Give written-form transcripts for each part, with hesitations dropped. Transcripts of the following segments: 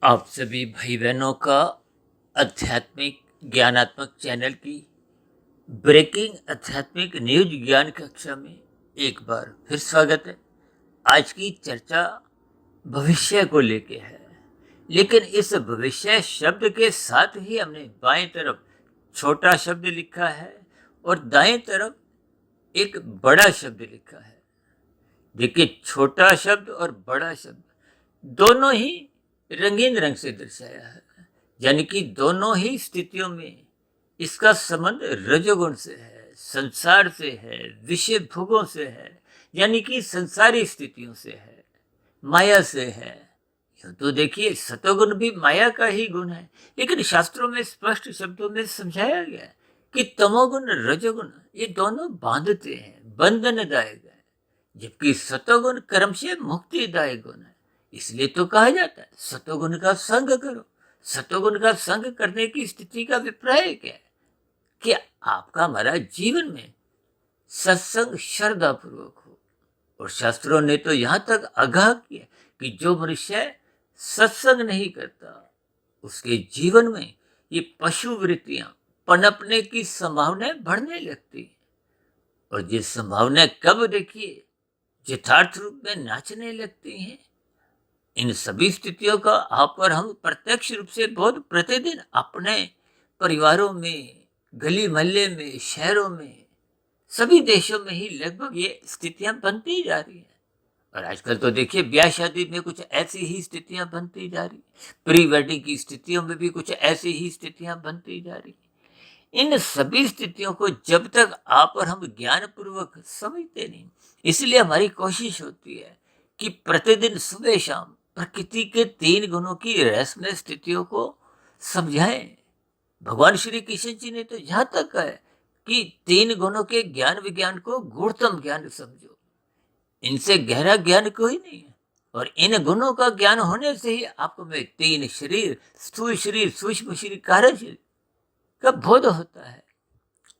आप सभी भाई बहनों का आध्यात्मिक ज्ञानात्मक चैनल की ब्रेकिंग आध्यात्मिक न्यूज ज्ञान कक्षा में एक बार फिर स्वागत है। आज की चर्चा भविष्य को लेके है, लेकिन इस भविष्य शब्द के साथ ही हमने बाएं तरफ छोटा शब्द लिखा है और दाएं तरफ एक बड़ा शब्द लिखा है। देखिए, छोटा शब्द और बड़ा शब्द दोनों ही रंगीन रंग से दर्शाया है, यानी कि दोनों ही स्थितियों में इसका संबंध रजोगुण से है, संसार से है, विषय भोगों से है, यानी कि संसारी स्थितियों से है, माया से है। यूं तो देखिए, सतोगुण भी माया का ही गुण है, लेकिन शास्त्रों में स्पष्ट शब्दों में समझाया गया है कि तमोगुण रजोगुण ये दोनों बांधते हैं, बंधनदायक है, जबकि सतोगुण कर्म से मुक्तिदायक गुण है। इसलिए तो कहा जाता है सतोगुण का संग करो। सतोगुण का संग करने की स्थिति का अभिप्राय क्या है कि आपका हमारा जीवन में सत्संग श्रद्धा पूर्वक हो। और शास्त्रों ने तो यहां तक आगाह किया कि जो मनुष्य सत्संग नहीं करता उसके जीवन में ये पशु वृत्तियां पनपने की संभावनाएं बढ़ने लगती है। और ये संभावनाएं कब देखिए यथार्थ रूप में नाचने लगती हैं। इन सभी स्थितियों का आप और हम प्रत्यक्ष रूप से बहुत प्रतिदिन अपने परिवारों में, गली मोहल्ले में, शहरों में, सभी देशों में ही लगभग ये स्थितियां बनती जा रही हैं। और आजकल तो देखिए ब्याह शादी में कुछ ऐसी ही स्थितियां बनती जा रही, प्री वेडिंग की स्थितियों में भी कुछ ऐसी ही स्थितियां बनती जा रही। इन सभी स्थितियों को जब तक आप और हम ज्ञान पूर्वक समझते नहीं, इसलिए हमारी कोशिश होती है कि प्रतिदिन सुबह शाम प्रकृति के 3 गुणों की रहस्यमय स्थितियों को समझाएं। भगवान श्री कृष्ण जी ने तो यहां तक कहा है कि 3 गुणों के ज्ञान विज्ञान को गूढ़तम ज्ञान समझो। इनसे गहरा ज्ञान कोई नहीं है। और इन गुणों का ज्ञान होने से ही आपको में 3 शरीर, स्थूल शरीर, सूक्ष्म शरीर, कार्य शरीर का बोध होता है।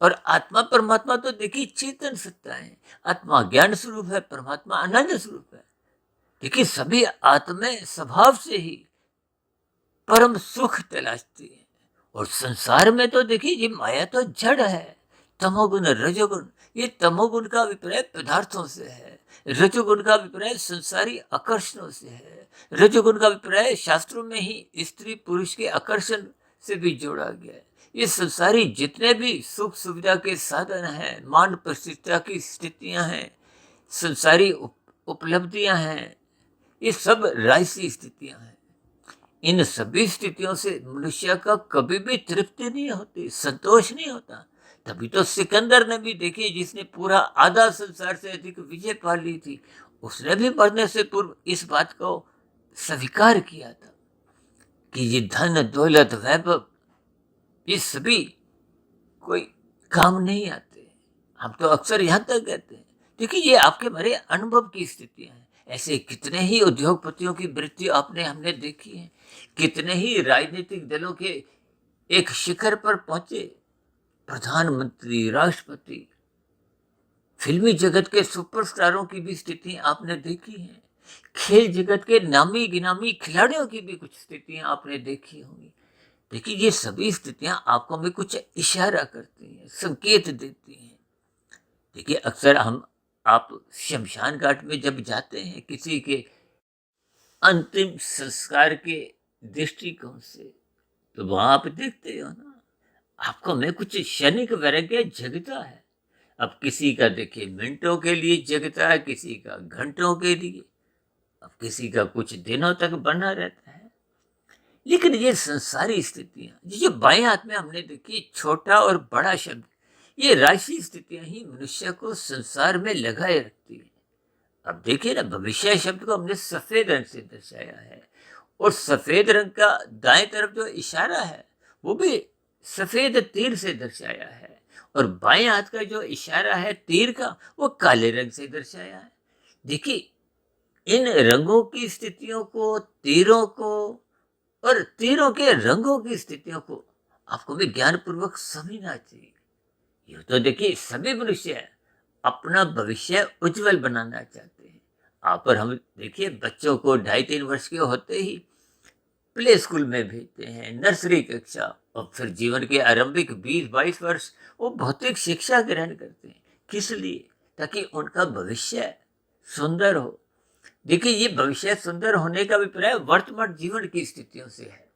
और आत्मा परमात्मा तो देखिए चेतन सत्ता है। आत्मा ज्ञान स्वरूप है, परमात्मा आनंद स्वरूप है। देखिए, सभी आत्मा स्वभाव से ही परम सुख तलाशती है। और संसार में तो देखिए ये माया तो जड़ है। तमोगुण रजोगुण, ये तमोगुण का अभिप्राय पदार्थों से है, रजोगुण का अभिप्राय संसारी आकर्षणों से है, रजोगुण का अभिप्राय शास्त्रों में ही स्त्री पुरुष के आकर्षण से भी जोड़ा गया है। ये संसारी जितने भी सुख सुविधा के साधन हैं, मान प्रतिष्ठा की स्थितियां हैं, संसारी उपलब्धियां हैं, ये सब राजसी स्थितियां हैं। इन सभी स्थितियों से मनुष्य का कभी भी तृप्ति नहीं होती, संतोष नहीं होता। तभी तो सिकंदर ने भी देखिए, जिसने पूरा आधा संसार से अधिक विजय पा ली थी, उसने भी मरने से पूर्व इस बात को स्वीकार किया था कि ये धन दौलत वैभव ये सभी कोई काम नहीं आते। हम तो अक्सर यहाँ तक कहते हैं। देखिए, ये आपके मेरे अनुभव की स्थितियां हैं। ऐसे कितने ही उद्योगपतियों की मृत्यु आपने हमने देखी है। कितने ही राजनीतिक दलों के एक शिखर पर पहुंचे प्रधानमंत्री, राष्ट्रपति, फिल्मी जगत के सुपरस्टारों की भी स्थिति आपने देखी है। खेल जगत के नामी गिनामी खिलाड़ियों की भी कुछ स्थितियां आपने देखी होंगी। देखिए, ये सभी स्थितियां आपको में कुछ इशारा करती हैं, संकेत देती हैं। देखिए, अक्सर हम आप शमशान घाट में जब जाते हैं किसी के अंतिम संस्कार के दृष्टिकोण से, तो वहां आप देखते हो ना, आपको में कुछ क्षणिक वैराग्य जगता है। अब किसी का देखिए मिनटों के लिए जगता है, किसी का घंटों के लिए, अब किसी का कुछ दिनों तक बना रहता है। लेकिन ये संसारी स्थितियां, ये जो बाएं हाथ में हमने देखी छोटा और बड़ा शब्द, ये राशि स्थितियां ही मनुष्य को संसार में लगाए रखती है। अब देखिए ना, भविष्य शब्द को हमने सफेद रंग से दर्शाया है, और सफेद रंग का दाएं तरफ जो इशारा है वो भी सफेद तीर से दर्शाया है, और बाएं हाथ का जो इशारा है तीर का वो काले रंग से दर्शाया है। देखिए, इन रंगों की स्थितियों को, तीरों को और तीरों के रंगों की स्थितियों को आपको भी ज्ञान पूर्वक समझना चाहिए। ये तो देखिए, सभी मनुष्य अपना भविष्य उज्जवल बनाना चाहते हैं। आप और हम देखिए, बच्चों को 2.5-3 वर्ष के होते ही प्ले स्कूल में भेजते हैं, नर्सरी कक्षा, और फिर जीवन के आरंभिक 20-22 वर्ष वो भौतिक शिक्षा ग्रहण करते हैं। किस लिए? ताकि उनका भविष्य सुंदर हो। देखिए, ये भविष्य सुंदर होने का अभिप्राय वर्तमान जीवन की स्थितियों से है।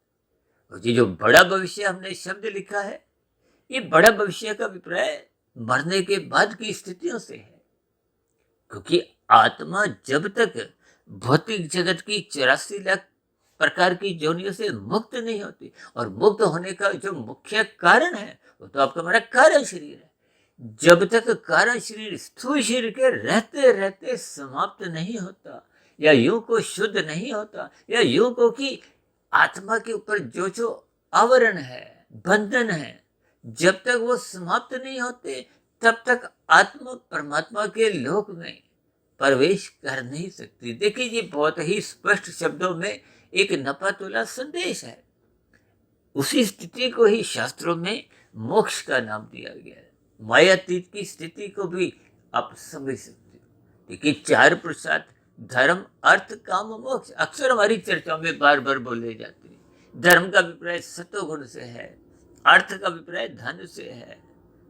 और ये जो बड़ा भविष्य हमने शब्द लिखा है, ये बड़ा भविष्य का अभिप्राय मरने के बाद की स्थितियों से है। क्योंकि आत्मा जब तक भौतिक जगत की 84 लाख प्रकार की जोनियों से मुक्त नहीं होती, और मुक्त होने का जो मुख्य कारण है वो तो आपका हमारा कारण शरीर है। जब तक कारण शरीर स्थूल शरीर के रहते रहते समाप्त नहीं होता, या यूं को शुद्ध नहीं होता, या यूं को कि आत्मा के ऊपर जो जो आवरण है, बंधन है, जब तक वो समाप्त नहीं होते, तब तक आत्मा परमात्मा के लोक में प्रवेश कर नहीं सकती। देखिए, ये बहुत ही स्पष्ट शब्दों में एक नपातुला संदेश है। उसी स्थिति को ही शास्त्रों में मोक्ष का नाम दिया गया है। मायातीत की स्थिति को भी आप समझ सकते हो। देखिए, 4 पुरुषार्थ धर्म, अर्थ, काम, मोक्ष अक्सर हमारी चर्चाओं में बार बार बोले जाते हैं। धर्म का अभिप्राय सत्वगुण से है, अर्थ का अभिप्राय धन से है।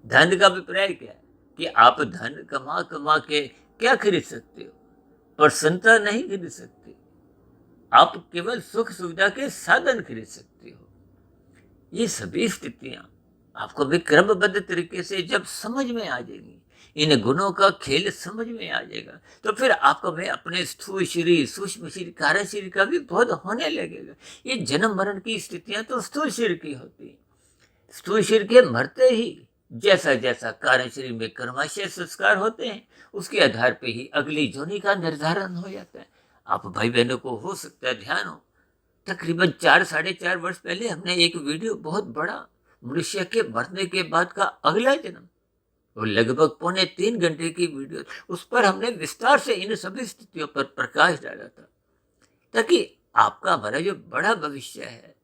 धन का अभिप्राय क्या है? कि आप धन कमा कमा के क्या खरीद सकते हो? प्रसन्नता नहीं खरीद सकते। आप केवल सुख सुविधा के साधन खरीद सकते हो। ये सभी स्थितियां आपको भी क्रमबद्ध तरीके से जब समझ में आ जाएंगी, इन गुणों का खेल समझ में आ जाएगा, तो फिर आपको में अपने स्थूल शरीर, सूक्ष्म शरीर, कारण शरीर का भी बोध होने लगेगा। ये जन्म मरण की स्थितियां तो स्थूल शरीर की होती है। स्थूल शरीर के मरते ही जैसा जैसा कारण शरीर में कर्माशय संस्कार होते हैं, उसके आधार पे ही अगली जोनी का निर्धारण हो जाता है। आप भाई बहनों को हो सकता है ध्यान हो, तकरीबन 4-4.5 वर्ष पहले हमने एक वीडियो बहुत बड़ा, मनुष्य के मरने के बाद का अगला जन्म, वो लगभग 2.25 घंटे की वीडियो, उस पर हमने विस्तार से इन सभी स्थितियों पर प्रकाश डाला था, ताकि आपका हमारा जो बड़ा भविष्य है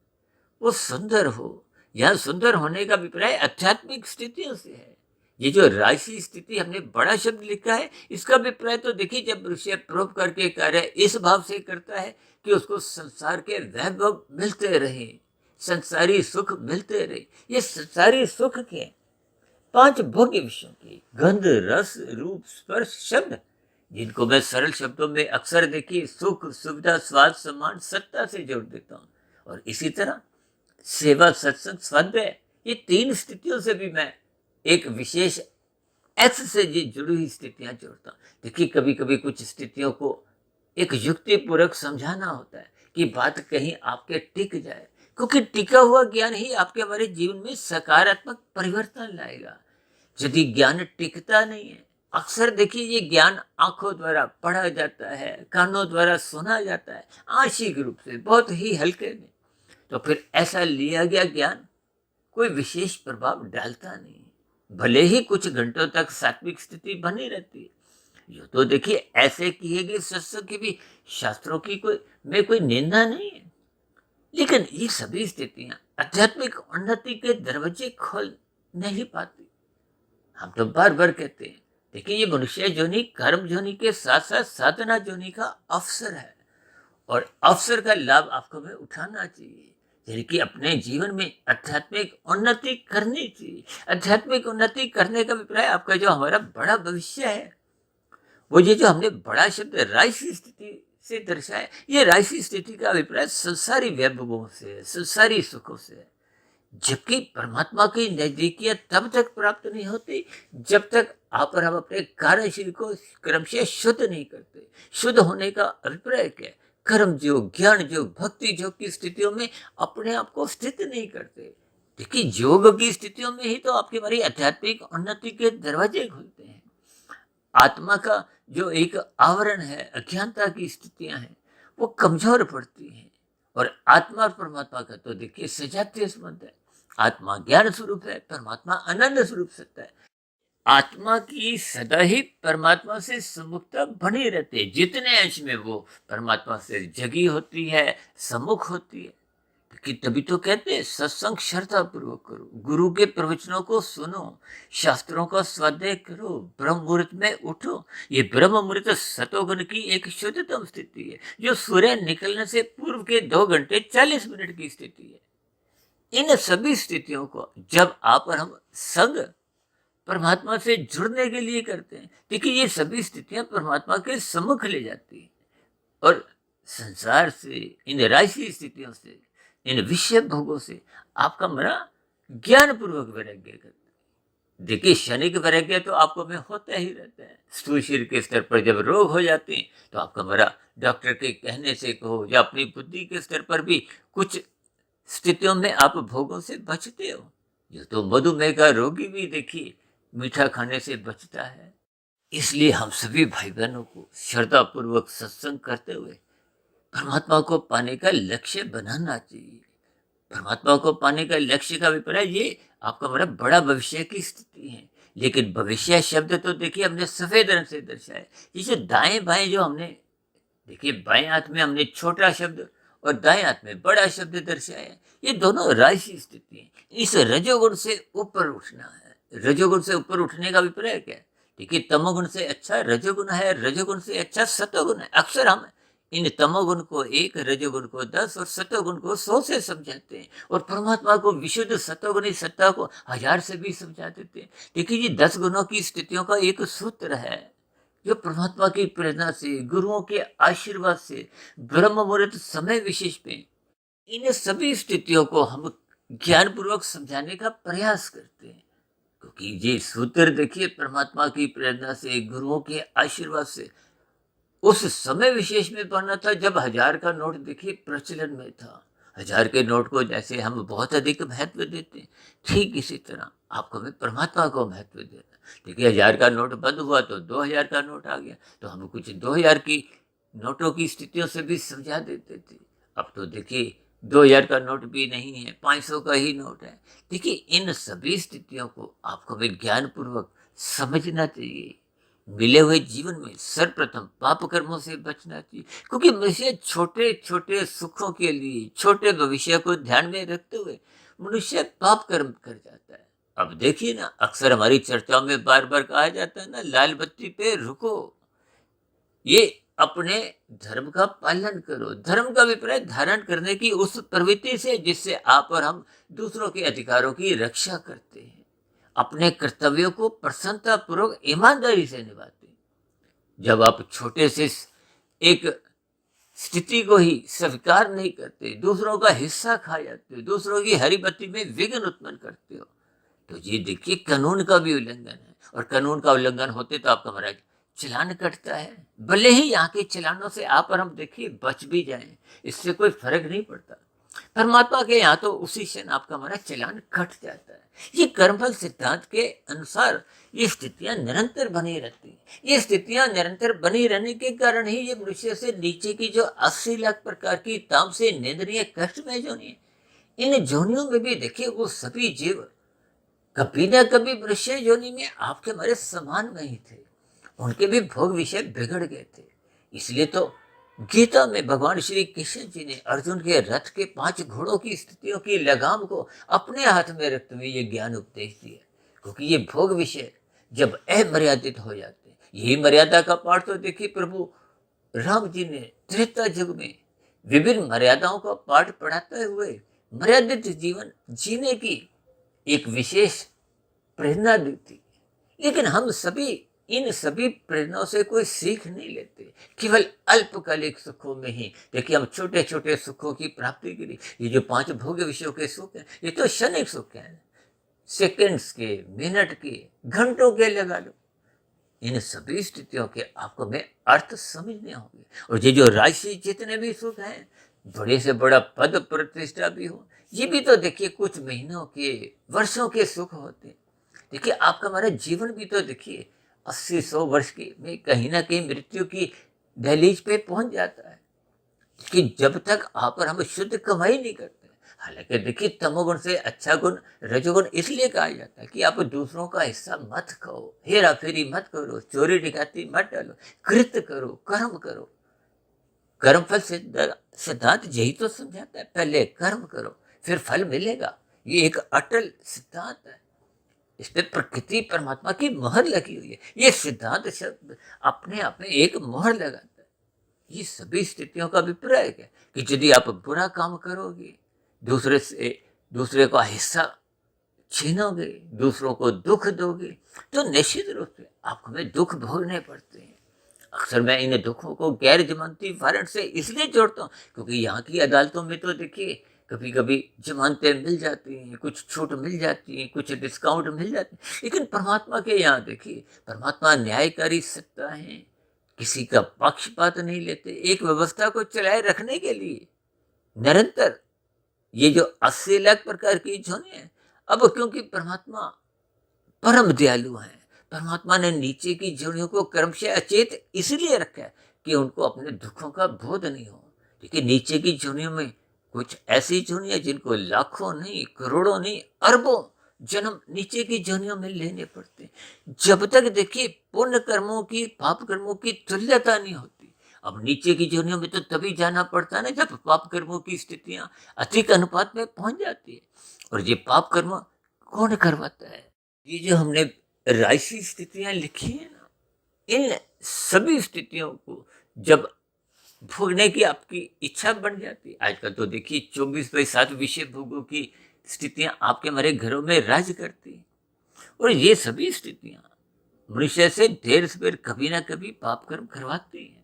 वो सुंदर हो। यह सुंदर होने का अभिप्राय आध्यात्मिक स्थितियों से है। ये जो राशि स्थिति हमने बड़ा शब्द लिखा है, इसका अभिप्राय तो देखिए, जब मनुष्य प्रोप करके कार्य इस भाव से करता है कि उसको संसार के वैभव मिलते रहे, संसारी सुख मिलते रहे। ये संसारी सुख के 5 भोग्य विषयों की गंध, रस, रूप, स्पर्श, शब्द, जिनको मैं सरल शब्दों में अक्सर देखिए सुख, सुविधा, स्वाद, सम्मान, सत्ता से जोड़ देता हूँ। और इसी तरह सेवा, सत्संग, स्वाध्याय, ये 3 स्थितियों से भी मैं एक विशेष एक्स से जी जुड़ी हुई स्थितियां जोड़ता हूँ। देखिए, कभी कभी कुछ स्थितियों को एक युक्ति पूर्वक समझाना होता है कि बात कहीं आपके टिक जाए, क्योंकि टिका हुआ ज्ञान ही आपके हमारे जीवन में सकारात्मक परिवर्तन लाएगा। यदि ज्ञान टिकता नहीं है, अक्सर देखिए ये ज्ञान आंखों द्वारा पढ़ा जाता है, कानों द्वारा सुना जाता है, आंशिक रूप से, बहुत ही हल्के में, तो फिर ऐसा लिया गया ज्ञान कोई विशेष प्रभाव डालता नहीं। भले ही कुछ घंटों तक सात्विक स्थिति बनी रहती है। यो तो देखिए, ऐसे किए गए सत्संग की भी शास्त्रों की कोई निंदा नहीं है, लेकिन ये सभी स्थितियां आध्यात्मिक उन्नति के दरवाजे खोल नहीं पाती। हम तो बार बार कहते हैं, देखिए, ये मनुष्य जोनी कर्म जोनी के साथ साथ साधना जोनी का अवसर है, और अवसर का लाभ आपको में उठाना चाहिए। यानी कि अपने जीवन में आध्यात्मिक उन्नति करनी चाहिए। आध्यात्मिक उन्नति करने का अभिप्राय आपका जो हमारा बड़ा भविष्य है, वो ये जो हमने बड़ा शब्द राशि स्थिति से दर्शाया, ये राशि स्थिति का अभिप्राय संसारी वैभवों से, संसारी सुखों से। जबकि परमात्मा की नजदीकियां तब तक प्राप्त नहीं होती जब तक आप और हम अपने कार्य शरीर को क्रमशः शुद्ध नहीं करते। शुद्ध होने का अभिप्राय क्या है? कर्म योग, ज्ञान योग, भक्ति योग की स्थितियों में अपने आप को स्थित नहीं करते। देखिए, योग की स्थितियों में ही तो आपकी हमारी आध्यात्मिक उन्नति के दरवाजे खुलते हैं। आत्मा का जो एक आवरण है, अज्ञानता की स्थितियां हैं, वो कमजोर पड़ती हैं। और आत्मा और परमात्मा का तो देखिए सजातीय संबंध है। आत्मा ज्ञान स्वरूप है, परमात्मा आनंद स्वरूप सत्ता है। आत्मा की सदा ही परमात्मा से सम्मुखता बनी रहती है, जितने अंश में वो परमात्मा से जगी होती है, सम्मुख होती है। कि तभी तो कहते हैं सत्संग श्रद्धा पूर्वक करो, गुरु के प्रवचनों को सुनो, शास्त्रों का स्वाध्याय करो, ब्रह्म मुहूर्त में उठो। ये ब्रह्म मुहूर्त सतोगुण की एक शुद्धतम स्थिति है, जो सूर्य निकलने से पूर्व के 2 घंटे 40 मिनट की स्थिति है। इन सभी स्थितियों को जब आप और हम संग परमात्मा से जुड़ने के लिए करते हैं, देखिए ये सभी स्थितियां परमात्मा के सम्मुख ले जाती है और संसार से, इन राशि स्थितियों से, इन विषय भोगों से आपका मना ज्ञान पूर्वक वैराग्य करता है। देखिए क्षणिक वैराग्य तो आपको में होता ही रहता है। स्थूल शरीर के स्तर पर जब रोग हो जाते हैं तो आपका मरा डॉक्टर के कहने से कहो या अपनी बुद्धि के स्तर पर भी कुछ स्थितियों में आप भोगों से बचते हो। जो तो मधुमेह का रोगी भी देखिए मीठा खाने से बचता है। इसलिए हम सभी भाई बहनों को श्रद्धा पूर्वक सत्संग करते हुए परमात्मा को पाने का लक्ष्य बनाना चाहिए। परमात्मा को पाने का लक्ष्य का अभिप्राय ये आपका बड़ा भविष्य की स्थिति है। लेकिन भविष्य शब्द तो देखिए हमने सफेद रंग से दर्शाया। ये जो दाएं बाएं जो हमने देखिए, बाएं हाथ में हमने छोटा शब्द और दाएं हाथ में बड़ा शब्द दर्शाया, ये दोनों राशि स्थिति है। इस रजोगुण से ऊपर उठना है। रजोगुण से ऊपर उठने का अभिप्राय क्या है? देखिए तमोगुण से अच्छा रजोगुण है, रजोगुण से अच्छा सतोगुण है। अक्सर हम इन तमोगुण को 1, रजोगुण को 10 और सतोगुण को 100 से समझाते हैं और परमात्मा को विशुद्ध सतोगुणी सत्ता को 1000 से भी समझा देते हैं। देखिए ये 10 गुणों की स्थितियों का एक सूत्र है जो परमात्मा की प्रेरणा से, गुरुओं के आशीर्वाद से, ब्रह्म मुहूर्त समय विशेष में इन सभी स्थितियों को हम ज्ञान पूर्वक समझाने का प्रयास करते हैं। क्योंकि ये सूत्र देखिए परमात्मा की प्रेरणा से, गुरुओं के आशीर्वाद से उस समय विशेष में बना था जब 1000 का नोट देखिए प्रचलन में था। 1000 के नोट को जैसे हम बहुत अधिक महत्व देते हैं, ठीक इसी तरह आपको हमें परमात्मा को महत्व देना। देखिए 1000 का नोट बंद हुआ तो 2000 का नोट आ गया, तो हम कुछ 2000 की नोटों की स्थितियों से भी समझा देते थे। अब तो देखिए 2000 का नोट भी नहीं है, 500 का ही नोट है। देखिए इन सभी स्थितियों को आपको विज्ञान पूर्वक समझना चाहिए। मिले हुए जीवन में सर्वप्रथम पाप कर्मों से बचना चाहिए, क्योंकि मनुष्य छोटे छोटे सुखों के लिए, छोटे भविष्य को ध्यान में रखते हुए मनुष्य पाप कर्म कर जाता है। अब देखिए ना, अक्सर हमारी चर्चाओं में बार बार कहा जाता है ना, लाल बत्ती पे रुको, ये अपने धर्म का पालन करो। धर्म का अभिप्राय धारण करने की उस प्रवृत्ति से जिससे आप और हम दूसरों के अधिकारों की रक्षा करते हैं, अपने कर्तव्यों को प्रसन्नता पूर्वक ईमानदारी से निभाते हैं। जब आप छोटे से एक स्थिति को ही स्वीकार नहीं करते, दूसरों का हिस्सा खा जाते हो, दूसरों की हरी बत्ती में विघ्न उत्पन्न करते हो, तो ये देखिए कानून का भी उल्लंघन है। और कानून का उल्लंघन होते तो आपका हमारा चलान कटता है। भले ही यहाँ के चलानों से आप और हम देखिए बच भी जाएं, इससे कोई फर्क नहीं पड़ता। परमात्मा के यहाँ तो उसी क्षण आपका हमारा चलान कट जाता है। ये कर्मफल सिद्धांत के अनुसार ये स्थितियां निरंतर बनी रहती हैं। ये स्थितियां निरंतर बनी रहने के कारण ही ये मनुष्य से नीचे की जो 80 लाख प्रकार की तामसी निंदनीय कष्टमय जोनि है, इन जोनियों में भी देखिए वो सभी जीव कभी न कभी मनुष्य योनि में आपके हमारे समान नहीं थे। उनके भी भोग विषय बिगड़ गए थे। इसलिए तो गीता में भगवान श्री कृष्ण जी ने अर्जुन के रथ के 5 घोड़ों की स्थितियों की लगाम को अपने हाथ में रखते हुए ये ज्ञान उपदेश दिया। क्योंकि ये भोग विषय जब अमर्यादित हो जाते हैं, यही मर्यादा का पाठ तो देखिए प्रभु राम जी ने त्रेता युग में विभिन्न मर्यादाओं का पाठ पढ़ाते हुए मर्यादित जीवन जीने की एक विशेष प्रेरणा देती। लेकिन हम सभी इन सभी प्रेरणाओं से कोई सीख नहीं लेते, केवल अल्पकालिक सुखों में ही देखिए हम छोटे छोटे सुखों की प्राप्ति के लिए ये जो 5 भोग्य विषयों के सुख हैं, ये तो क्षणिक सुख हैं, सेकंड्स के, मिनट के, घंटों के लगा लो। इन सभी स्थितियों के आपको में अर्थ समझने होंगे। और ये जो राशि जितने भी सुख हैं, बड़े से बड़ा पद प्रतिष्ठा भी हो, ये भी तो देखिए कुछ महीनों के, वर्षों के सुख होते हैं। देखिए आपका हमारा जीवन भी तो देखिए 80-100 वर्ष की में कहीं ना कहीं मृत्यु की दहलीज पे पहुंच जाता है कि जब तक आप और हम शुद्ध कमाई नहीं करते। हालांकि देखिए तमोगुण से अच्छा गुण रजोगुण इसलिए कहा जाता है कि आप दूसरों का हिस्सा मत खाओ, हेरा फेरी मत करो, चोरी डकैती मत डालो, कृत्य करो, कर्म करो। कर्मफल सिद्धांत यही तो समझाता है, पहले कर्म करो फिर फल मिलेगा। ये एक अटल सिद्धांत है, इस पे प्रकृति परमात्मा की मोहर लगी हुई है। ये सिद्धांत शब्द अपने आप में एक मोहर लगाता है। ये सभी स्थितियों का अभिप्राय है कि यदि आप बुरा काम करोगे, दूसरे का हिस्सा छीनोगे, दूसरों को दुख दोगे, तो निश्चित रूप से आपको में दुख भोगने पड़ते हैं। अक्सर मैं इन दुखों को गैर जमानती वारंट से इसलिए जोड़ता हूँ क्योंकि यहाँ की अदालतों में तो देखिए कभी कभी जमानतें मिल जाती हैं, कुछ छूट मिल जाती हैं, कुछ डिस्काउंट मिल जाती है, लेकिन परमात्मा के यहाँ देखिए, परमात्मा न्यायकारी सत्ता है, किसी का पक्षपात नहीं लेते। एक व्यवस्था को चलाए रखने के लिए निरंतर ये जो 80 लाख प्रकार की झोने हैं, अब क्योंकि परमात्मा परम दयालु है, परमात्मा ने नीचे की जोनियों को कर्म से अचेत इसलिए रखा है कि उनको अपने दुखों का बोध नहीं हो। देखिए नीचे की जोनियों में कुछ ऐसी जोनियां जिनको लाखों नहीं, करोड़ों नहीं, अरबों जन्म नीचे की जोनियों में लेने पड़ते हैं। जब तक देखिए पुण्य कर्मों की, पाप कर्मों की तुल्यता नहीं होती। अब नीचे की जोनियों में तो तभी जाना पड़ता है ना जब पाप कर्मों की स्थितियां अधिक अनुपात में पहुंच जाती है। और ये पाप कर्म कौन करवाता है? ये जो हमने राशि स्थितियां लिखी है ना, इन सभी स्थितियों को जब भोगने की आपकी इच्छा बढ़ जाती है, आजकल तो देखिए 24/7 विषय भोगों की स्थितियां आपके हमारे घरों में राज करती हैं। और ये सभी स्थितियां मनुष्य से देर से देर कभी ना कभी पाप कर्म करवाती हैं।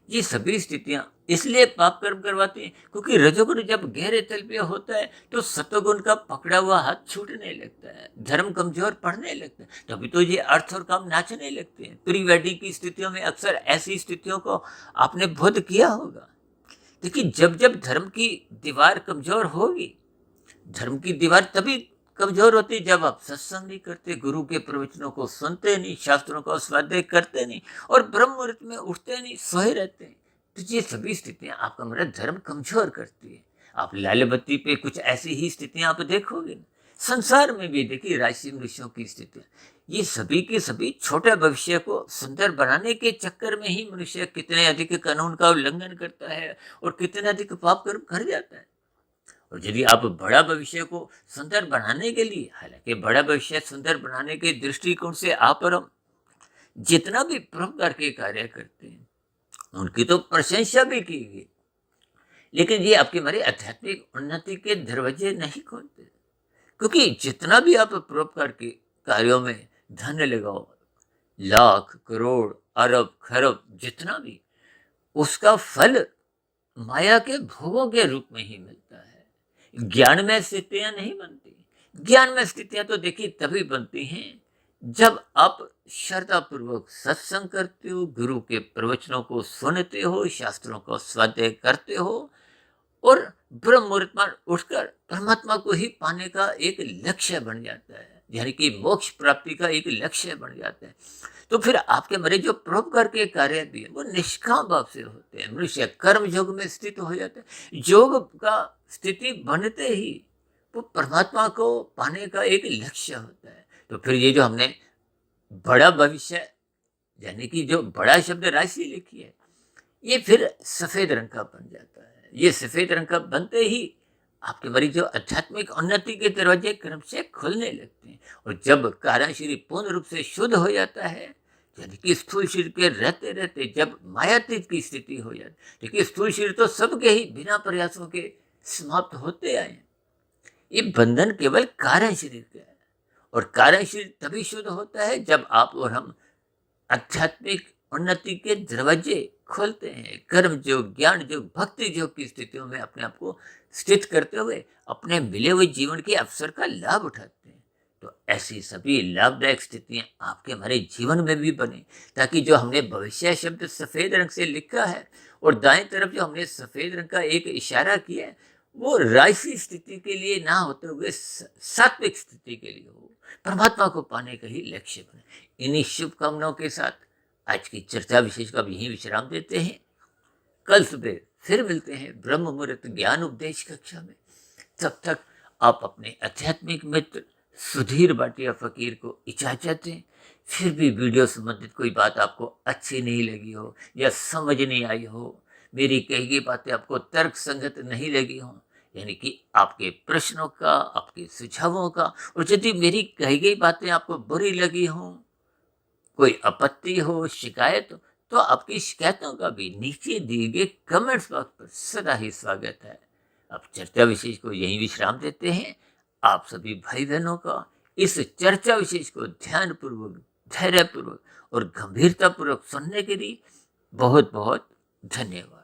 ये सभी स्थितियां इसलिए पाप कर्म करवाती हैं क्योंकि रजोगुण जब गहरे तल पे होता है तो सतोगुण का पकड़ा हुआ हाथ छूटने लगता है, धर्म कमजोर पड़ने लगता है, तभी तो ये अर्थ और काम नाचने लगते हैं। प्री वेडिंग की स्थितियों में अक्सर ऐसी स्थितियों को आपने बोध किया होगा। देखिए जब जब धर्म की दीवार कमजोर होगी, धर्म की दीवार तभी कमजोर होती जब आप सत्संग नहीं करते, गुरु के प्रवचनों को सुनते नहीं, शास्त्रों का स्वाध्याय करते नहीं और ब्रह्म मुहूर्त में उठते नहीं, सोए रहते हैं। तो ये सभी स्थितियां आपका मेरा धर्म कमजोर करती है। आप लाल बत्ती पे कुछ ऐसी ही स्थितियां आप देखोगे। संसार में भी देखिए राशि मनुष्यों की स्थितियां, ये सभी के सभी छोटे भविष्य को सुंदर बनाने के चक्कर में ही मनुष्य कितने अधिक कानून का उल्लंघन करता है और कितने अधिक पाप कर्म कर जाता है। और यदि आप बड़ा भविष्य को सुंदर बनाने के लिए, हालांकि बड़ा भविष्य सुंदर बनाने के दृष्टिकोण से आप और हम जितना भी परोपकार के कार्य करते हैं उनकी तो प्रशंसा भी की गई, लेकिन ये आपके हमारे आध्यात्मिक उन्नति के दरवाजे नहीं खोलते। क्योंकि जितना भी आप परोपकार के कार्यों में धन लगाओ, लाख करोड़ अरब खरब जितना भी, उसका फल माया के भोगों के रूप में ही मिलता है। ज्ञान में स्थितियां नहीं बनती। ज्ञान में स्थितियां तो देखिए तभी बनती हैं जब आप श्रद्धा पूर्वक सत्संग करते हो, गुरु के प्रवचनों को सुनते हो, शास्त्रों को स्वाध्याय करते हो और ब्रह्म मुहूर्त में उठकर परमात्मा को ही पाने का एक लक्ष्य बन जाता है, यानी कि मोक्ष प्राप्ति का एक लक्ष्य बन जाता है। तो फिर आपके मरे जो परोपकार के कार्य भी है वो निष्काम भाव से होते हैं। मनुष्य कर्म योग में स्थित हो जाता है। योग का स्थिति बनते ही वो परमात्मा को पाने का एक लक्ष्य होता है। तो फिर ये जो हमने बड़ा भविष्य यानी कि जो बड़ा शब्द राशि लिखी है, ये फिर सफेद रंग का बन जाता है। ये सफेद रंग का बनते ही आपके मरी जो आध्यात्मिक उन्नति के दरवाजे क्रम से खुलने लगते हैं। और जब कारण शरीर पूर्ण रूप से शुद्ध हो जाता है, यानी कि स्थूल शरीर के रहते रहते जब मायातीत की स्थिति हो जाती, देखिए स्थूल शरीर तो सबके ही बिना प्रयासों के समाप्त होते आए। ये बंधन केवल कारण शरीर का है और कारण शरीर तभी शुद्ध होता है जब आप और हम आध्यात्मिक उन्नति के दरवाजे खोलते हैं। कर्म योग, ज्ञान योग, भक्ति योग की स्थितियों में अपने आप को स्थित करते हुए अपने मिले हुए जीवन के अवसर का लाभ उठाते हैं। तो ऐसी सभी लाभदायक स्थितियां आपके हमारे जीवन में भी बने, ताकि जो हमने भविष्य शब्द सफेद रंग से लिखा है और दाएं तरफ जो हमने सफेद रंग का एक इशारा किया है, वो राशि स्थिति के लिए ना होते हुए सात्विक स्थिति के लिए हो, परमात्मा को पाने का ही लक्ष्य बने। इन्हीं शुभकामनाओं के साथ आज की चर्चा विशेष का यहीं विश्राम देते हैं। कल सुबह फिर मिलते हैं ब्रह्म मुहूर्त ज्ञान उपदेश कक्षा में। तब तक आप अपने आध्यात्मिक मित्र सुधीर भाटिया फकीर को इजाजत दें। फिर भी वीडियो संबंधित कोई बात आपको अच्छी नहीं लगी हो या समझ नहीं आई हो, मेरी कही गई बातें आपको तर्क संगत नहीं लगी हों, यानी कि आपके प्रश्नों का, आपके सुझावों का, और यदि मेरी कही गई बातें आपको बुरी लगी हों, कोई आपत्ति हो, शिकायत हो, तो आपकी शिकायतों का भी नीचे दिए गए कमेंट्स बॉक्स पर सदा ही स्वागत है। अब चर्चा विशेष को यहीं विश्राम देते हैं। आप सभी भाई बहनों का इस चर्चा विशेष को ध्यानपूर्वक, धैर्यपूर्वक और गंभीरतापूर्वक सुनने के लिए बहुत बहुत धन्यवाद।